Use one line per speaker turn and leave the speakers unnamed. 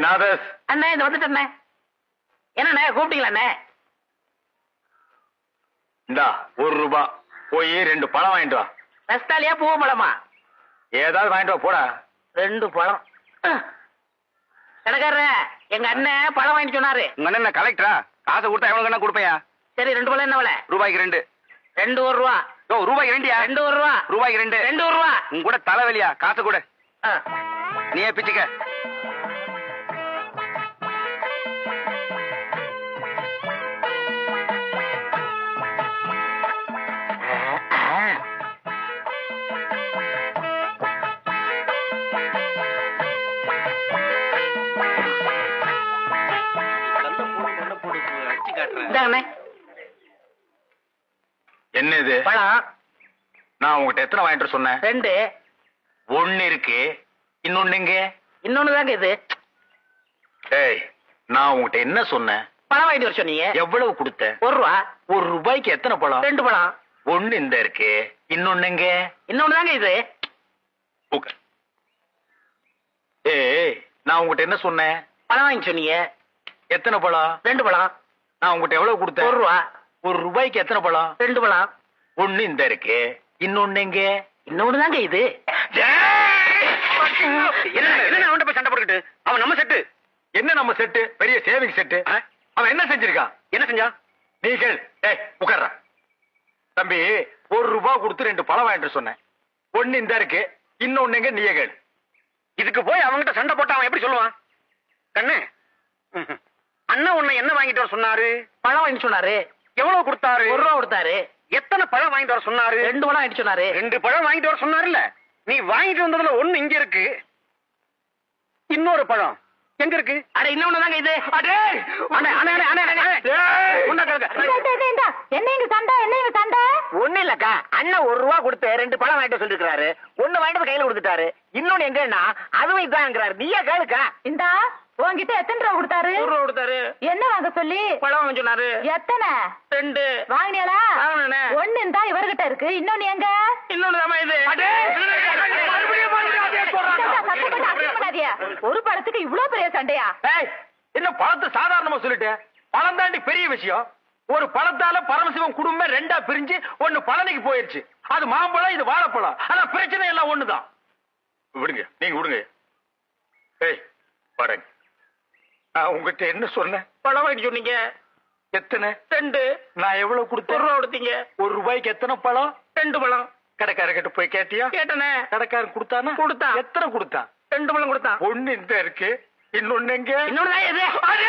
நாதஸ்
அண்ணே இந்த வந்துட்டேண்ணே. என்னண்ணே கூப்பிட்டீங்களா அண்ணே?
இந்தா ₹1 போய் 2 பழம் வாங்கிட்டு வா.
ரஸ்தாலியா பூவ பழமா?
ஏதாவது வாங்கிட்டு வா போடா.
2 பழம். கடைக்காரர எங்க அண்ணன் பழம் வாங்கிட்டு சொன்னாரு.
உங்க அண்ணன் கலெக்டரா? காசை கொடுத்தா எவ்வளவு கண்ணா கொடுப்பையா?
சரி 2 பழம் என்ன விலை?
ரூபாய்க்கு 2.
2 ரூபா.
ஓ ரூபாய்க்கு 2யா?
2 ரூபா.
ரூபாய்க்கு 2.
2 ரூபா.
உன் கூட தலைவலியா? காசு கொடு. நீயே பிச்சுக்க. என்ன இது
பழம்?
நான் உங்ககிட்ட எத்தனை வாங்கிட்டு வர சொன்னேன்?
2.
1 இருக்கு, இன்னொன்னு எங்க?
இன்னொன்னு தாங்க இது.
ஏய், நான் உங்ககிட்ட என்ன சொன்னேன்?
பழம் வாங்கிட்டு வர சொன்னீங்க.
எவ்வளவு கொடுத்த?
1 ரூபா.
₹1 எத்தனை பழம்?
2 பழம்.
1 இந்த இருக்கு, இன்னொன்னு எங்க?
இன்னொன்னு தாங்க இது.
உட்கார். ஏய், நான் உங்ககிட்ட என்ன சொன்னேன்?
பழம் வாங்கி சொன்னீங்க.
எத்தனை பழம்?
2 பழம்.
நான் உங்ககிட்ட எவ்வளவு கொடுத்தேன்?
1 ரூபா.
₹1 எத்தனை பழம்?
2 பழம்.
1 இந்த இருக்கு, இன்னொன்னு எங்க?
இன்னொன்னு தாங்க இது.
என்ன அவன்கிட்ட போய் சண்டை போட்டுக்கிட்டு? அவன் நம்ம செட்டு. என்ன நம்ம செட்டு? பெரிய சேவிங் செட்டு. அவன் என்ன செஞ்சிருக்கான்? என்ன செஞ்சான்? நீ கேள். ஏய் உட்கார்றா. தம்பி, ₹1 கொடுத்து 2 பழம் வாங்கிட்டு சொன்னேன். 1 இந்த இருக்கு, இன்னொன்னு எங்க? நீயே கேள். இதுக்கு போய் அவன்கிட்ட சண்டை போட்டு அவன் எப்படி சொல்லுவான்? கண்ணு, அண்ணன் உன்னை என்ன வாங்கிட்டு வர சொன்னாரு?
பழம் வாங்கிட்டு சொன்னாரு.
எவ்வளவு கொடுத்தாரு?
1 ரூபா கொடுத்தாரு.
எத்தனை பழம் வாங்கிட்டு வர சொன்னாரு?
2 பழம் வாங்கிட்டு சொன்னாரு.
2 பழம் வாங்கிட்டு வர சொன்னாருல்ல. நீ வாங்கிட்டு வந்ததுல 1 இங்க இருக்கு, இன்னொரு பழம் எங்க இருக்கு?
அட இன்னொன்னு தாங்க இது.
அடே அண்ணே அண்ணே அண்ணே அண்ணே
என்ன இங்க சண்டை? என்ன இங்க சண்டை?
ஒண்ணு இல்லக்கா, அண்ணன் 1 ரூபா கொடுத்து 2 பழம் வாங்கிட்டு சொல்லிருக்காரு. 1 வாங்கிட்டு கையில கொடுத்துட்டாரு. இன்னொன்னு எங்கன்னா அதுவும் இதாங்கிறாரு. நீயே கேளுக்கா.
இந்தா உன்கிட்ட எத்தனை ரூபா கொடுத்தாரு?
1 ரூபா கொடுத்தாரு.
என்ன வாங்க சொல்லி?
பழம் வாங்க சொன்னாரு.
எத்தனை?
2.
வாங்கினியாளா?
வாங்கினே.
1 இந்தா இவர்கிட்ட இருக்கு, இன்னொன்னு எங்க?
இன்னொன்னு தாமா இது.
சத்தப்பட்டு அசிங்கம் பண்ணாதீங்க. ஒரு பழத்துக்கு இவ்வளவு பெரிய சண்டையா?
ஏய், என்ன பழத்தை சாதாரணமா சொல்லிட்டு? பழம் தாண்டி பெரிய விஷயம். ஒரு பழத்தால பரமசிவம் குடும்பம் 2ஆ பிரிஞ்சு 1 பழனிக்கு போயிருச்சு. அது மாம்பழம், இது வாழைப்பழம். ஆனா பிரச்சனை எல்லாம் ஒண்ணுதான். விடுங்க, நீங்க விடுங்க. ஏய் பாருங்க, நான் உங்ககிட்ட என்ன சொன்னேன்?
பழம் வாங்கிட்டு சொன்னீங்க.
எத்தனை?
2.
நான் எவ்வளவு கொடுத்தேன்?
1 ரூபா கொடுத்தீங்க.
₹1 எத்தனை பழம்?
2 பழம்.
கடைக்காரர்கிட்ட போய் கேட்டியா?
கேட்டனே.
கடைக்காரன் கொடுத்தானா?
கொடுத்தான்.
எத்தனை கொடுத்தான்?
2 பழம் கொடுத்தான்.
1 இந்த இருக்கு, இன்னொன்னு எங்க?
இன்னொன்னு தான் இது.
அடே!